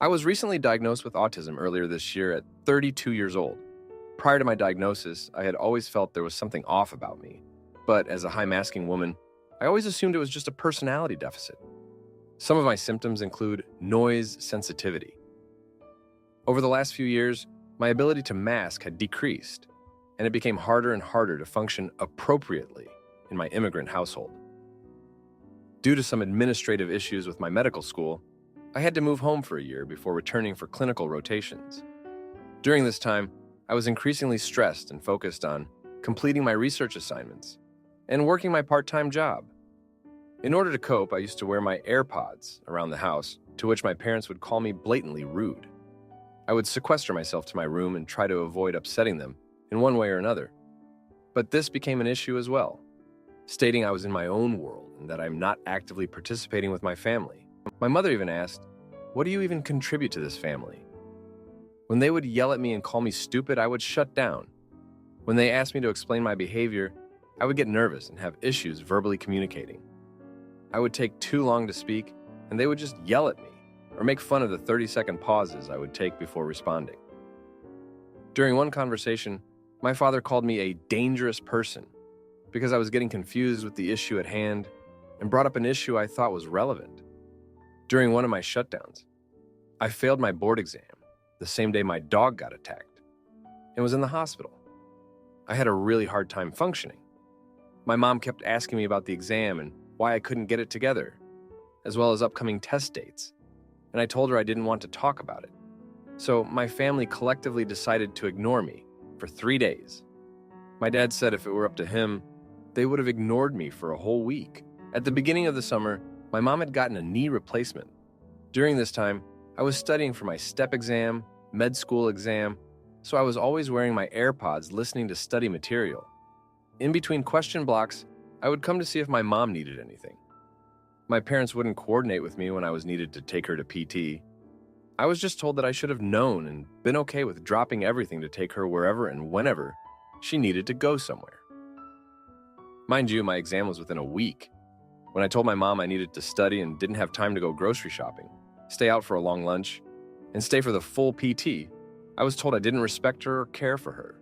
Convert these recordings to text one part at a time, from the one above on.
I was recently diagnosed with autism earlier this year at 32 years old. Prior to my diagnosis, I had always felt there was something off about me. But as a high-masking woman, I always assumed it was just a personality deficit. Some of my symptoms include noise sensitivity. Over the last few years, my ability to mask had decreased, and it became harder and harder to function appropriately in my immigrant household. Due to some administrative issues with my medical school, I had to move home for a year before returning for clinical rotations. During this time, I was increasingly stressed and focused on completing my research assignments and working my part-time job. In order to cope, I used to wear my AirPods around the house, to which my parents would call me blatantly rude. I would sequester myself to my room and try to avoid upsetting them in one way or another. But this became an issue as well, stating I was in my own world and that I'm not actively participating with my family. My mother even asked, "What do you even contribute to this family?" When they would yell at me and call me stupid, I would shut down. When they asked me to explain my behavior, I would get nervous and have issues verbally communicating. I would take too long to speak, and they would just yell at me or make fun of the 30-second pauses I would take before responding. During one conversation, my father called me a dangerous person because I was getting confused with the issue at hand and brought up an issue I thought was relevant. During one of my shutdowns, I failed my board exam the same day my dog got attacked and was in the hospital. I had a really hard time functioning. My mom kept asking me about the exam and why I couldn't get it together, as well as upcoming test dates, and I told her I didn't want to talk about it. So my family collectively decided to ignore me for 3 days. My dad said if it were up to him, they would have ignored me for a whole week. At the beginning of the summer, my mom had gotten a knee replacement. During this time, I was studying for my STEP exam, med school exam, so I was always wearing my AirPods listening to study material. In between question blocks, I would come to see if my mom needed anything. My parents wouldn't coordinate with me when I was needed to take her to PT. I was just told that I should have known and been okay with dropping everything to take her wherever and whenever she needed to go somewhere. Mind you, my exam was within a week. When I told my mom I needed to study and didn't have time to go grocery shopping, stay out for a long lunch, and stay for the full PT, I was told I didn't respect her or care for her.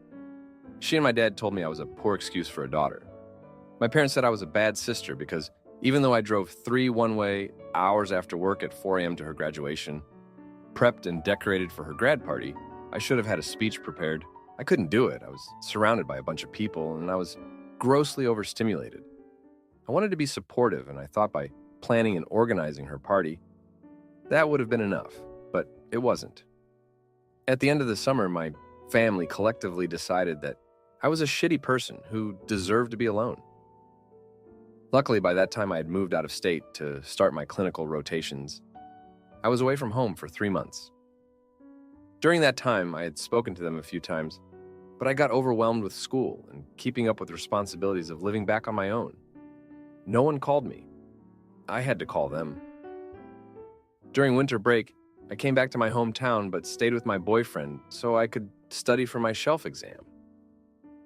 She and my dad told me I was a poor excuse for a daughter. My parents said I was a bad sister because even though I drove 3 one-way hours after work at 4 a.m. to her graduation, prepped and decorated for her grad party, I should have had a speech prepared. I couldn't do it. I was surrounded by a bunch of people, and I was grossly overstimulated. I wanted to be supportive, and I thought by planning and organizing her party, that would have been enough, but it wasn't. At the end of the summer, my family collectively decided that I was a shitty person who deserved to be alone. Luckily, by that time I had moved out of state to start my clinical rotations. I was away from home for 3 months. During that time, I had spoken to them a few times, but I got overwhelmed with school and keeping up with responsibilities of living back on my own. No one called me. I had to call them. During winter break, I came back to my hometown but stayed with my boyfriend so I could study for my shelf exam.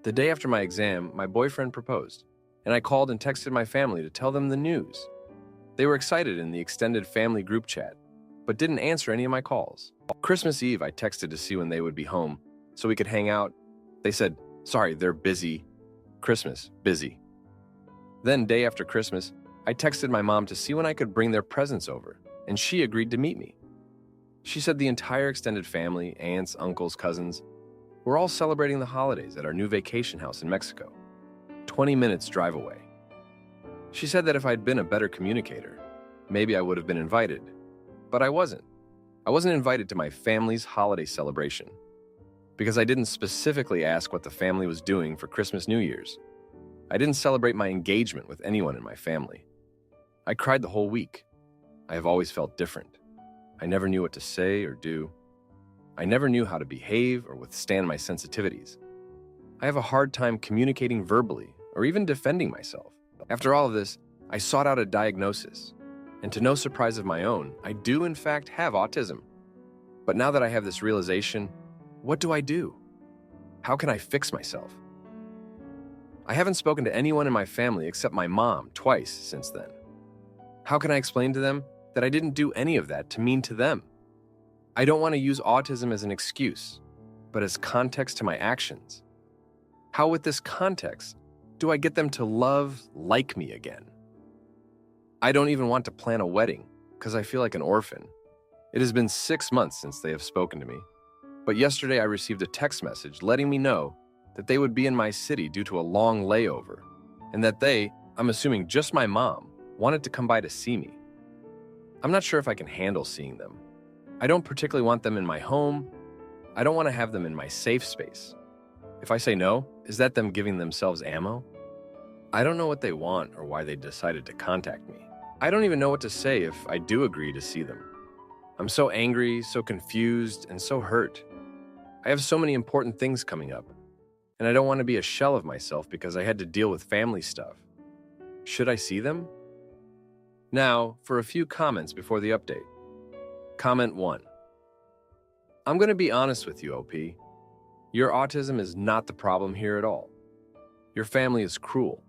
The day after my exam, my boyfriend proposed, and I called and texted my family to tell them the news. They were excited in the extended family group chat, but didn't answer any of my calls. Christmas Eve, I texted to see when they would be home so we could hang out. They said, "Sorry, they're busy. Christmas, busy." Then, day after Christmas, I texted my mom to see when I could bring their presents over, and she agreed to meet me. She said the entire extended family, aunts, uncles, cousins, were all celebrating the holidays at our new vacation house in Mexico, 20 minutes drive away. She said that if I'd been a better communicator, maybe I would have been invited, but I wasn't. I wasn't invited to my family's holiday celebration because I didn't specifically ask what the family was doing for Christmas, New Year's. I didn't celebrate my engagement with anyone in my family. I cried the whole week. I have always felt different. I never knew what to say or do. I never knew how to behave or withstand my sensitivities. I have a hard time communicating verbally or even defending myself. After all of this, I sought out a diagnosis. And to no surprise of my own, I do in fact have autism. But now that I have this realization, what do I do? How can I fix myself? I haven't spoken to anyone in my family except my mom twice since then. How can I explain to them that I didn't do any of that to mean to them? I don't want to use autism as an excuse, but as context to my actions. How, with this context, do I get them to like me again? I don't even want to plan a wedding because I feel like an orphan. It has been 6 months since they have spoken to me, but yesterday I received a text message letting me know that they would be in my city due to a long layover, and that they, I'm assuming just my mom, wanted to come by to see me. I'm not sure if I can handle seeing them. I don't particularly want them in my home. I don't want to have them in my safe space. If I say no, is that them giving themselves ammo? I don't know what they want or why they decided to contact me. I don't even know what to say if I do agree to see them. I'm so angry, so confused, and so hurt. I have so many important things coming up, and I don't want to be a shell of myself because I had to deal with family stuff. Should I see them? Now, for a few comments before the update. Comment 1. I'm going to be honest with you, OP. Your autism is not the problem here at all. Your family is cruel.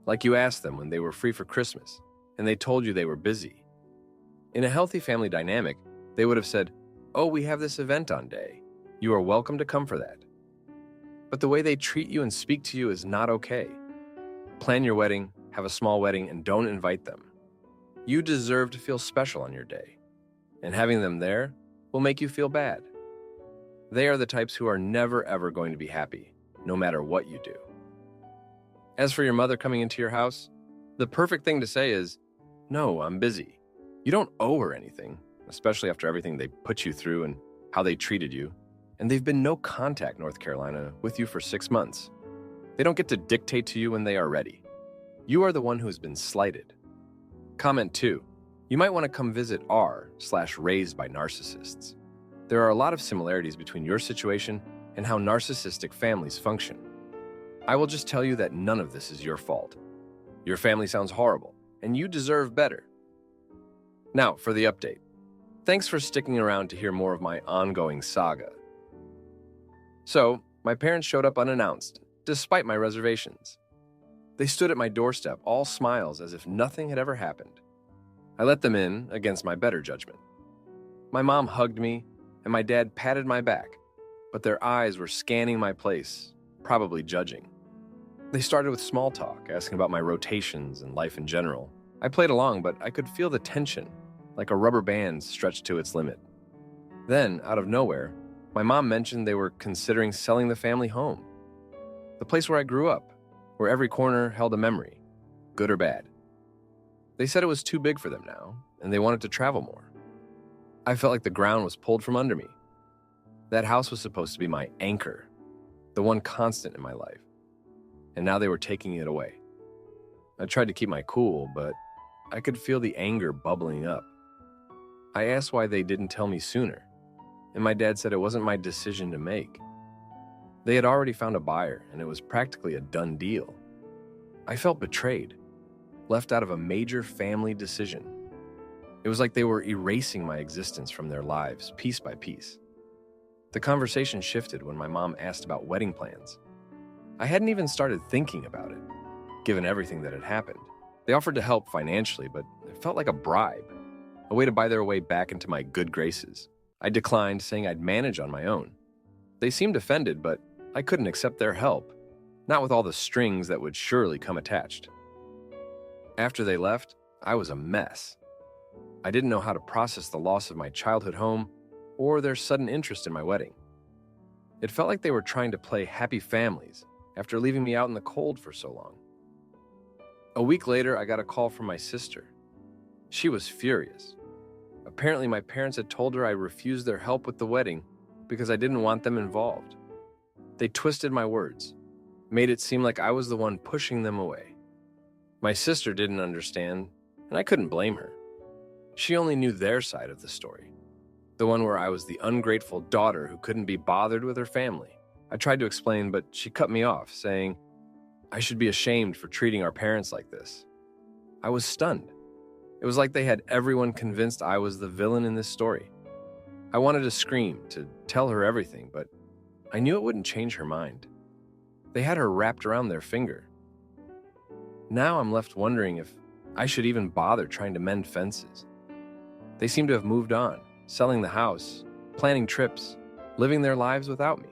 Like you asked them when they were free for Christmas, and they told you they were busy. In a healthy family dynamic, they would have said, "Oh, we have this event on day. You are welcome to come for that." But the way they treat you and speak to you is not okay. Plan your wedding, have a small wedding, and don't invite them. You deserve to feel special on your day, and having them there will make you feel bad. They are the types who are never ever going to be happy, no matter what you do. As for your mother coming into your house, the perfect thing to say is, "No, I'm busy." You don't owe her anything, especially after everything they put you through and how they treated you. And they've been no contact, North Carolina, with you for 6 months. They don't get to dictate to you when they are ready. You are the one who has been slighted. Comment 2. You might want to come visit r/raised by narcissists. There are a lot of similarities between your situation and how narcissistic families function. I will just tell you that none of this is your fault. Your family sounds horrible, and you deserve better. Now, for the update. Thanks for sticking around to hear more of my ongoing saga. So, my parents showed up unannounced, despite my reservations. They stood at my doorstep, all smiles as if nothing had ever happened. I let them in, against my better judgment. My mom hugged me, and my dad patted my back, but their eyes were scanning my place, probably judging. They started with small talk, asking about my rotations and life in general. I played along, but I could feel the tension, like a rubber band stretched to its limit. Then, out of nowhere, my mom mentioned they were considering selling the family home. The place where I grew up, where every corner held a memory, good or bad. They said it was too big for them now, and they wanted to travel more. I felt like the ground was pulled from under me. That house was supposed to be my anchor, the one constant in my life, and now they were taking it away. I tried to keep my cool, but I could feel the anger bubbling up. I asked why they didn't tell me sooner, and my dad said it wasn't my decision to make. They had already found a buyer, and it was practically a done deal. I felt betrayed, left out of a major family decision. It was like they were erasing my existence from their lives, piece by piece. The conversation shifted when my mom asked about wedding plans. I hadn't even started thinking about it, given everything that had happened. They offered to help financially, but it felt like a bribe, a way to buy their way back into my good graces. I declined, saying I'd manage on my own. They seemed offended, but I couldn't accept their help, not with all the strings that would surely come attached. After they left, I was a mess. I didn't know how to process the loss of my childhood home or their sudden interest in my wedding. It felt like they were trying to play happy families after leaving me out in the cold for so long. A week later, I got a call from my sister. She was furious. Apparently, my parents had told her I refused their help with the wedding because I didn't want them involved. They twisted my words, made it seem like I was the one pushing them away. My sister didn't understand, and I couldn't blame her. She only knew their side of the story, the one where I was the ungrateful daughter who couldn't be bothered with her family. I tried to explain, but she cut me off, saying I should be ashamed for treating our parents like this. I was stunned. It was like they had everyone convinced I was the villain in this story. I wanted to scream, to tell her everything, but I knew it wouldn't change her mind. They had her wrapped around their finger. Now I'm left wondering if I should even bother trying to mend fences. They seem to have moved on, selling the house, planning trips, living their lives without me.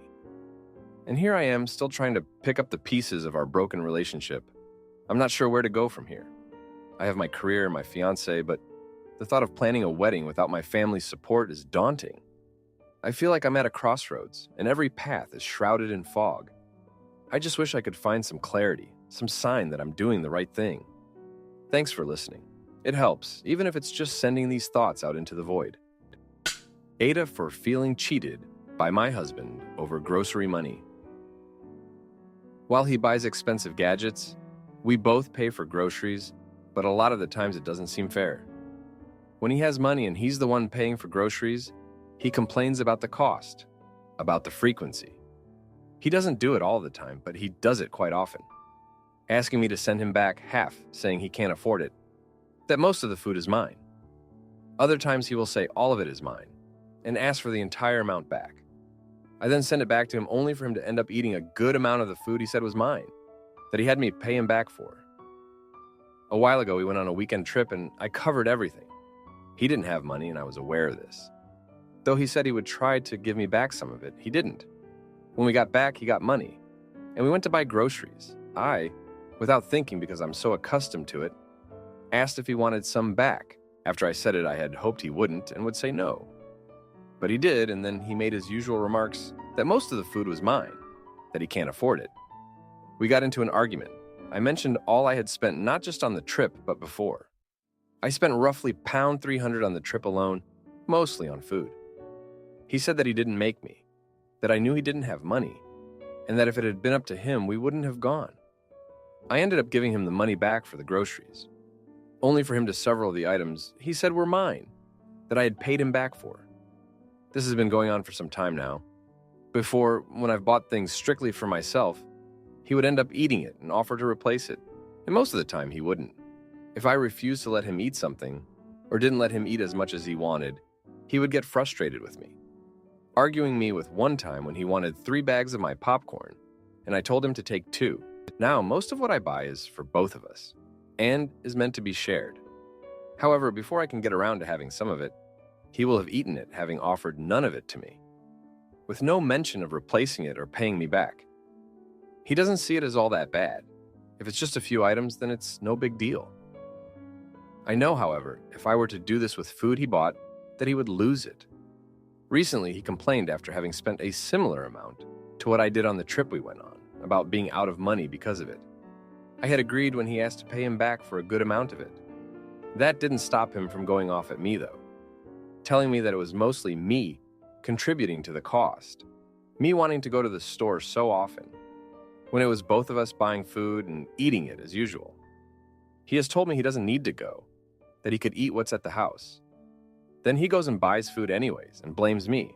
And here I am, still trying to pick up the pieces of our broken relationship. I'm not sure where to go from here. I have my career and my fiancé, but the thought of planning a wedding without my family's support is daunting. I feel like I'm at a crossroads, and every path is shrouded in fog. I just wish I could find some clarity, some sign that I'm doing the right thing. Thanks for listening. It helps, even if it's just sending these thoughts out into the void. Aita for feeling cheated by my husband over grocery money. While he buys expensive gadgets, we both pay for groceries, but a lot of the times it doesn't seem fair. When he has money and he's the one paying for groceries, he complains about the cost, about the frequency. He doesn't do it all the time, but he does it quite often, asking me to send him back half, saying he can't afford it, that most of the food is mine. Other times he will say all of it is mine, and ask for the entire amount back. I then send it back to him only for him to end up eating a good amount of the food he said was mine, that he had me pay him back for. A while ago, we went on a weekend trip and I covered everything. He didn't have money and I was aware of this. Though he said he would try to give me back some of it, he didn't. When we got back, he got money, and we went to buy groceries. I, without thinking because I'm so accustomed to it, asked if he wanted some back. After I said it, I had hoped he wouldn't and would say no. But he did, and then he made his usual remarks that most of the food was mine, that he can't afford it. We got into an argument. I mentioned all I had spent not just on the trip, but before. I spent roughly £300 on the trip alone, mostly on food. He said that he didn't make me, that I knew he didn't have money, and that if it had been up to him, we wouldn't have gone. I ended up giving him the money back for the groceries, only for him to several of the items he said were mine, that I had paid him back for. This has been going on for some time now. Before, when I've bought things strictly for myself, he would end up eating it and offer to replace it, and most of the time he wouldn't. If I refused to let him eat something, or didn't let him eat as much as he wanted, he would get frustrated with me, arguing me with one time when he wanted 3 bags of my popcorn, and I told him to take 2. Now, most of what I buy is for both of us, and is meant to be shared. However, before I can get around to having some of it, he will have eaten it, having offered none of it to me, with no mention of replacing it or paying me back. He doesn't see it as all that bad. If it's just a few items, then it's no big deal. I know, however, if I were to do this with food he bought, that he would lose it. Recently, he complained after having spent a similar amount to what I did on the trip we went on, about being out of money because of it. I had agreed when he asked to pay him back for a good amount of it. That didn't stop him from going off at me, though, telling me that it was mostly me contributing to the cost, me wanting to go to the store so often, when it was both of us buying food and eating it as usual. He has told me he doesn't need to go, that he could eat what's at the house. Then he goes and buys food anyways and blames me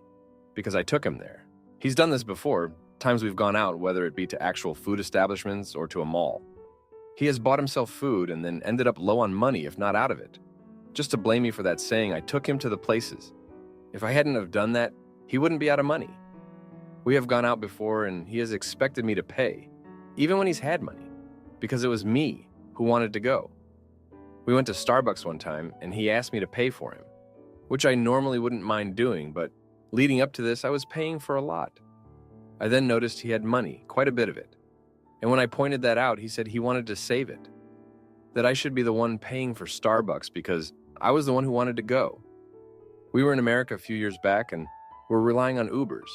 because I took him there. He's done this before, times we've gone out, whether it be to actual food establishments or to a mall. He has bought himself food and then ended up low on money, if not out of it, just to blame me for that, saying I took him to the places. If I hadn't have done that, he wouldn't be out of money. We have gone out before and he has expected me to pay, even when he's had money, because it was me who wanted to go. We went to Starbucks one time and he asked me to pay for him, which I normally wouldn't mind doing, but leading up to this, I was paying for a lot. I then noticed he had money, quite a bit of it. And when I pointed that out, he said he wanted to save it, that I should be the one paying for Starbucks because I was the one who wanted to go. We were in America a few years back and were relying on Ubers.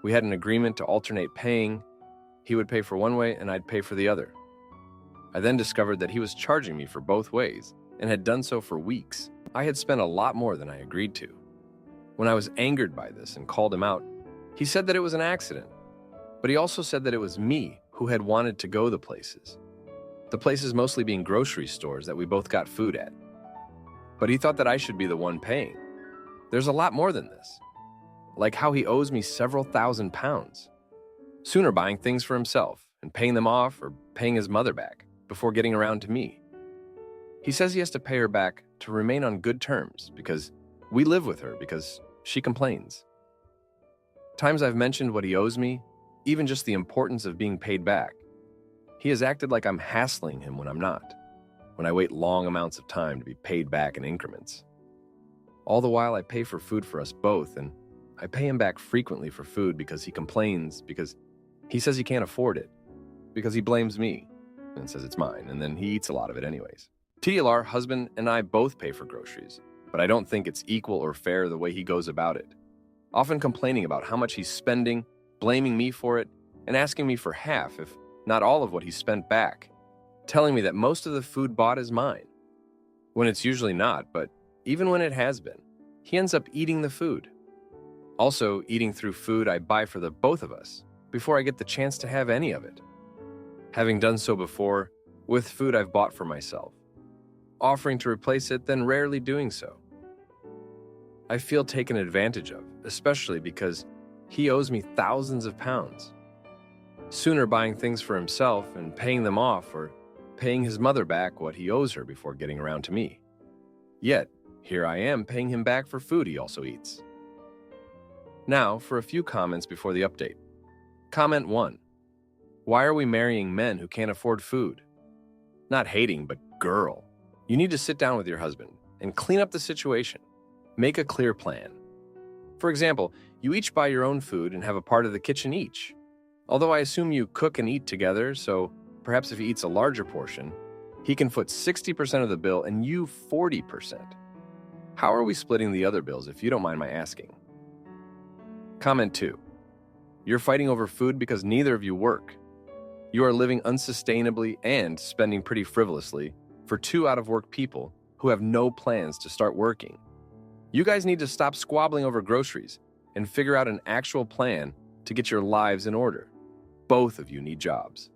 We had an agreement to alternate paying. He would pay for one way and I'd pay for the other. I then discovered that he was charging me for both ways and had done so for weeks. I had spent a lot more than I agreed to. When I was angered by this and called him out, he said that it was an accident, but he also said that it was me who had wanted to go the places mostly being grocery stores that we both got food at. But he thought that I should be the one paying. There's a lot more than this, like how he owes me several £1,000s. Sooner buying things for himself and paying them off or paying his mother back before getting around to me. He says he has to pay her back to remain on good terms because we live with her because she complains. Times I've mentioned what he owes me, even just the importance of being paid back. He has acted like I'm hassling him when I'm not, when I wait long amounts of time to be paid back in increments. All the while I pay for food for us both, and I pay him back frequently for food because he complains, because he says he can't afford it, because he blames me and says it's mine, and then he eats a lot of it anyways. TLR, husband and I both pay for groceries, but I don't think it's equal or fair the way he goes about it. Often complaining about how much he's spending, blaming me for it, and asking me for half, if not all of what he spent back, telling me that most of the food bought is mine, when it's usually not, but even when it has been, he ends up eating the food. Also, eating through food I buy for the both of us before I get the chance to have any of it. Having done so before, with food I've bought for myself. Offering to replace it, then rarely doing so. I feel taken advantage of, especially because he owes me thousands of pounds. Sooner buying things for himself and paying them off, or paying his mother back what he owes her before getting around to me. Yet, here I am paying him back for food he also eats. Now, for a few comments before the update. Comment 1. Why are we marrying men who can't afford food? Not hating, but girl. You need to sit down with your husband and clean up the situation. Make a clear plan. For example, you each buy your own food and have a part of the kitchen each. Although I assume you cook and eat together, so perhaps if he eats a larger portion, he can foot 60% of the bill and you 40%. How are we splitting the other bills, if you don't mind my asking? Comment 2. You're fighting over food because neither of you work. You are living unsustainably and spending pretty frivolously for two out-of-work people who have no plans to start working. You guys need to stop squabbling over groceries and figure out an actual plan to get your lives in order. Both of you need jobs.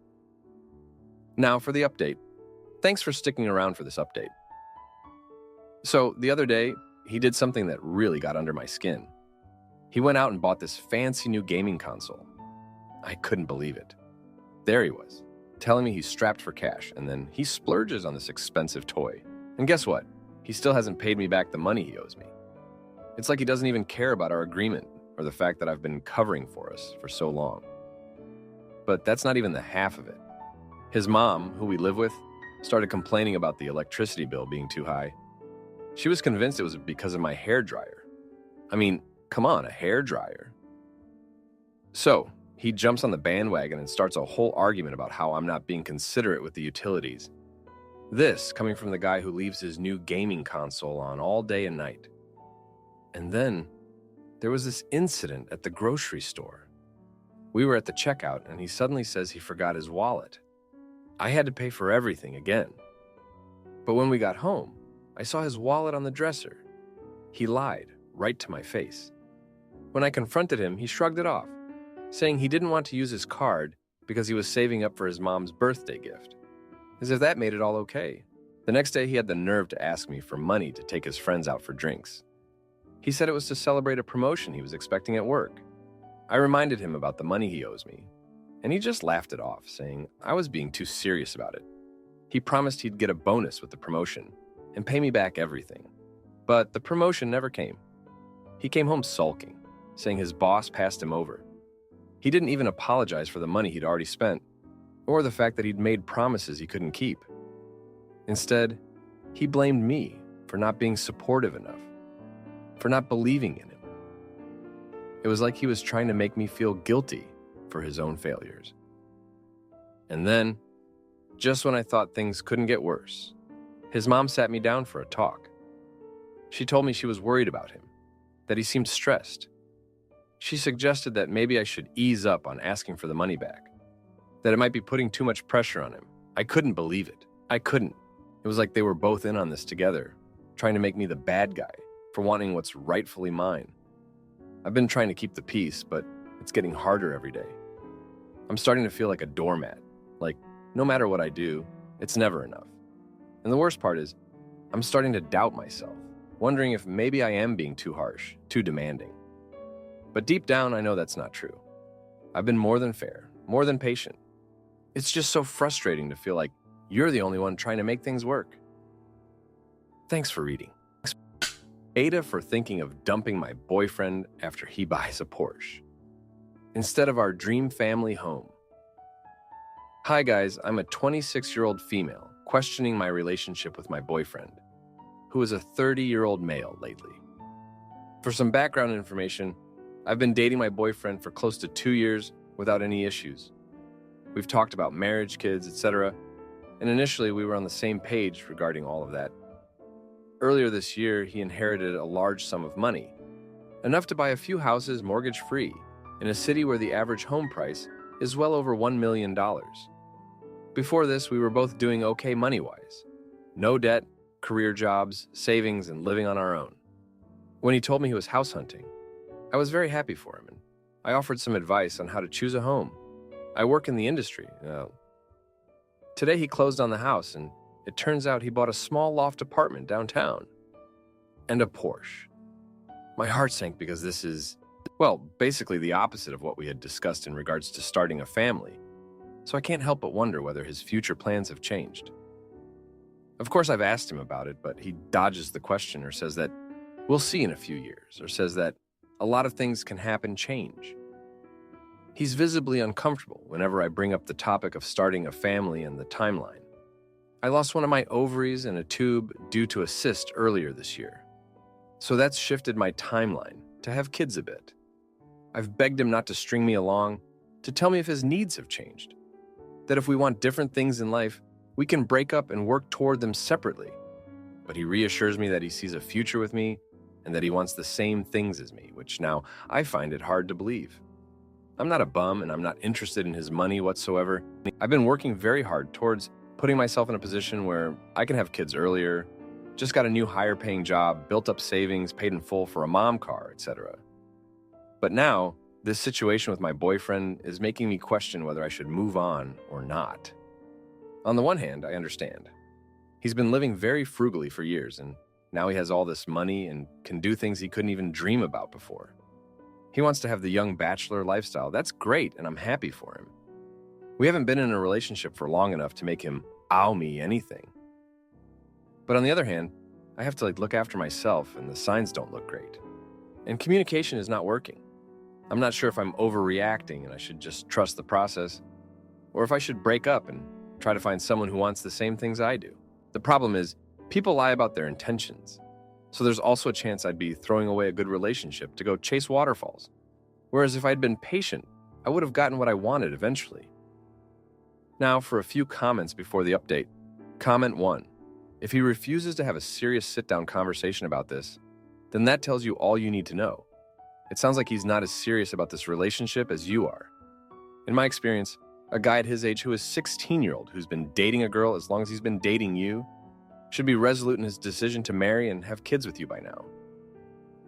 Now for the update. Thanks for sticking around for this update. So, the other day, he did something that really got under my skin. He went out and bought this fancy new gaming console. I couldn't believe it. There he was, telling me he's strapped for cash, and then he splurges on this expensive toy. And guess what? He still hasn't paid me back the money he owes me. It's like he doesn't even care about our agreement or the fact that I've been covering for us for so long. But that's not even the half of it. His mom, who we live with, started complaining about the electricity bill being too high. She was convinced it was because of my hair dryer. I mean, come on, a hair dryer. So, he jumps on the bandwagon and starts a whole argument about how I'm not being considerate with the utilities. This coming from the guy who leaves his new gaming console on all day and night. And then, there was this incident at the grocery store. We were at the checkout and he suddenly says he forgot his wallet. I had to pay for everything again. But when we got home, I saw his wallet on the dresser. He lied right to my face. When I confronted him, he shrugged it off, saying he didn't want to use his card because he was saving up for his mom's birthday gift. As if that made it all okay. The next day, he had the nerve to ask me for money to take his friends out for drinks. He said it was to celebrate a promotion he was expecting at work. I reminded him about the money he owes me, and he just laughed it off, saying I was being too serious about it. He promised he'd get a bonus with the promotion and pay me back everything. But the promotion never came. He came home sulking, saying his boss passed him over. He didn't even apologize for the money he'd already spent, or the fact that he'd made promises he couldn't keep. Instead, he blamed me for not being supportive enough, for not believing in him. It was like he was trying to make me feel guilty for his own failures. And then, just when I thought things couldn't get worse, his mom sat me down for a talk. She told me she was worried about him, that he seemed stressed. She suggested that maybe I should ease up on asking for the money back, that it might be putting too much pressure on him. I couldn't believe it. I couldn't. It was like they were both in on this together, trying to make me the bad guy for wanting what's rightfully mine. I've been trying to keep the peace, but it's getting harder every day. I'm starting to feel like a doormat, like no matter what I do, it's never enough. And the worst part is, I'm starting to doubt myself, wondering if maybe I am being too harsh, too demanding. But deep down, I know that's not true. I've been more than fair, more than patient. It's just so frustrating to feel like you're the only one trying to make things work. Thanks for reading. Aita for thinking of dumping my boyfriend after he buys a Porsche instead of our dream family home. Hi guys, I'm a 26-year-old female questioning my relationship with my boyfriend, who is a 30-year-old male lately. For some background information, I've been dating my boyfriend for close to 2 years without any issues. We've talked about marriage, kids, etc., and initially we were on the same page regarding all of that. Earlier this year, he inherited a large sum of money, enough to buy a few houses mortgage-free in a city where the average home price is well over $1 million. Before this, we were both doing okay money-wise. No debt, career jobs, savings, and living on our own. When he told me he was house hunting, I was very happy for him, and I offered some advice on how to choose a home. I work in the industry. Today he closed on the house, and it turns out he bought a small loft apartment downtown. And a Porsche. My heart sank because this is, well, basically the opposite of what we had discussed in regards to starting a family. So I can't help but wonder whether his future plans have changed. Of course, I've asked him about it, but he dodges the question or says that we'll see in a few years, or says that a lot of things can happen, change. He's visibly uncomfortable whenever I bring up the topic of starting a family and the timeline. I lost one of my ovaries and a tube due to a cyst earlier this year. So that's shifted my timeline to have kids a bit. I've begged him not to string me along, to tell me if his needs have changed. That if we want different things in life, we can break up and work toward them separately. But he reassures me that he sees a future with me and that he wants the same things as me, which now I find it hard to believe. I'm not a bum and I'm not interested in his money whatsoever. I've been working very hard towards putting myself in a position where I can have kids earlier, just got a new higher paying job, built up savings, paid in full for a mom car, etc. But now, this situation with my boyfriend is making me question whether I should move on or not. On the one hand, I understand. He's been living very frugally for years, and now he has all this money and can do things he couldn't even dream about before. He wants to have the young bachelor lifestyle. That's great, and I'm happy for him. We haven't been in a relationship for long enough to make him owe me anything. But on the other hand, I have to look after myself, and the signs don't look great. And communication is not working. I'm not sure if I'm overreacting and I should just trust the process, or if I should break up and try to find someone who wants the same things I do. The problem is, people lie about their intentions. So there's also a chance I'd be throwing away a good relationship to go chase waterfalls. Whereas if I'd been patient, I would have gotten what I wanted eventually. Now for a few comments before the update. Comment 1. If he refuses to have a serious sit-down conversation about this, then that tells you all you need to know. It sounds like he's not as serious about this relationship as you are. In my experience, a guy at his age who is 16-year-old who's been dating a girl as long as he's been dating you should be resolute in his decision to marry and have kids with you by now.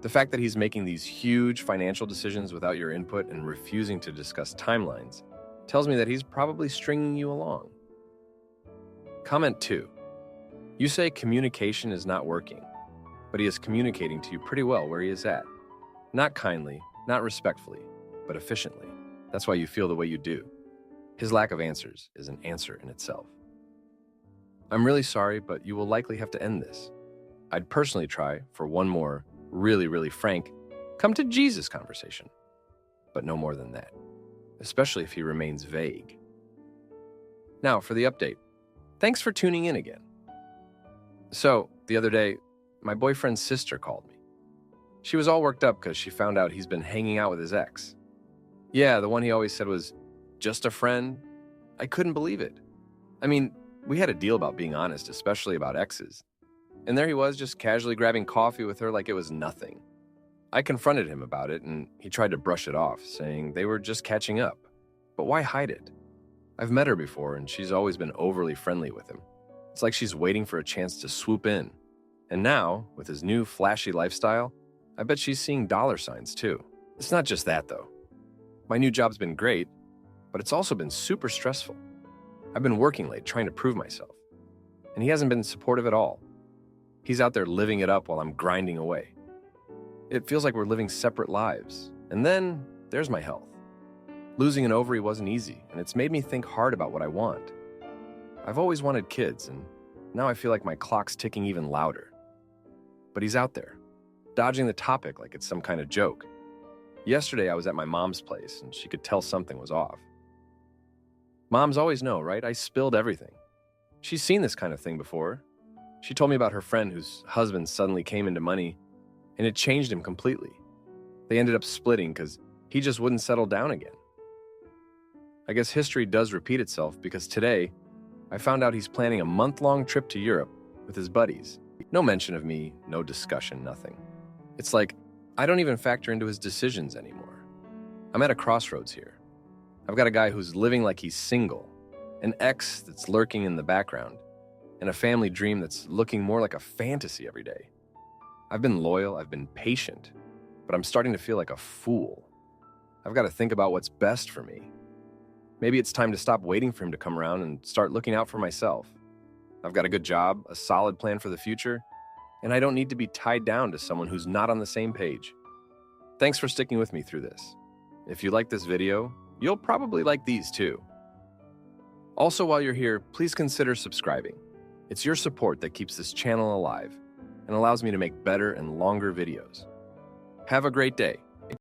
The fact that he's making these huge financial decisions without your input and refusing to discuss timelines tells me that he's probably stringing you along. Comment 2. You say communication is not working, but he is communicating to you pretty well where he is at. Not kindly, not respectfully, but efficiently. That's why you feel the way you do. His lack of answers is an answer in itself. I'm really sorry, but you will likely have to end this. I'd personally try for one more really frank, come to Jesus conversation, but no more than that, especially if he remains vague. Now for the update. Thanks for tuning in again. So, the other day, my boyfriend's sister called me. She was all worked up because she found out he's been hanging out with his ex. Yeah, the one he always said was just a friend. I couldn't believe it. I mean, we had a deal about being honest, especially about exes. And there he was, just casually grabbing coffee with her like it was nothing. I confronted him about it, and he tried to brush it off, saying they were just catching up. But why hide it? I've met her before, and she's always been overly friendly with him. It's like she's waiting for a chance to swoop in. And now, with his new flashy lifestyle, I bet she's seeing dollar signs too. It's not just that, though. My new job's been great, but it's also been super stressful. I've been working late trying to prove myself, and he hasn't been supportive at all. He's out there living it up while I'm grinding away. It feels like we're living separate lives. And then there's my health. Losing an ovary wasn't easy, and it's made me think hard about what I want. I've always wanted kids, and now I feel like my clock's ticking even louder. But he's out there, dodging the topic like it's some kind of joke. Yesterday I was at my mom's place, and she could tell something was off. Moms always know, right? I spilled everything. She's seen this kind of thing before. She told me about her friend whose husband suddenly came into money, and it changed him completely. They ended up splitting because he just wouldn't settle down again. I guess history does repeat itself because today, I found out he's planning a month-long trip to Europe with his buddies. No mention of me, no discussion, nothing. It's like, I don't even factor into his decisions anymore. I'm at a crossroads here. I've got a guy who's living like he's single, an ex that's lurking in the background, and a family dream that's looking more like a fantasy every day. I've been loyal, I've been patient, but I'm starting to feel like a fool. I've got to think about what's best for me. Maybe it's time to stop waiting for him to come around and start looking out for myself. I've got a good job, a solid plan for the future, and I don't need to be tied down to someone who's not on the same page. Thanks for sticking with me through this. If you like this video, you'll probably like these too. Also, while you're here, please consider subscribing. It's your support that keeps this channel alive and allows me to make better and longer videos. Have a great day.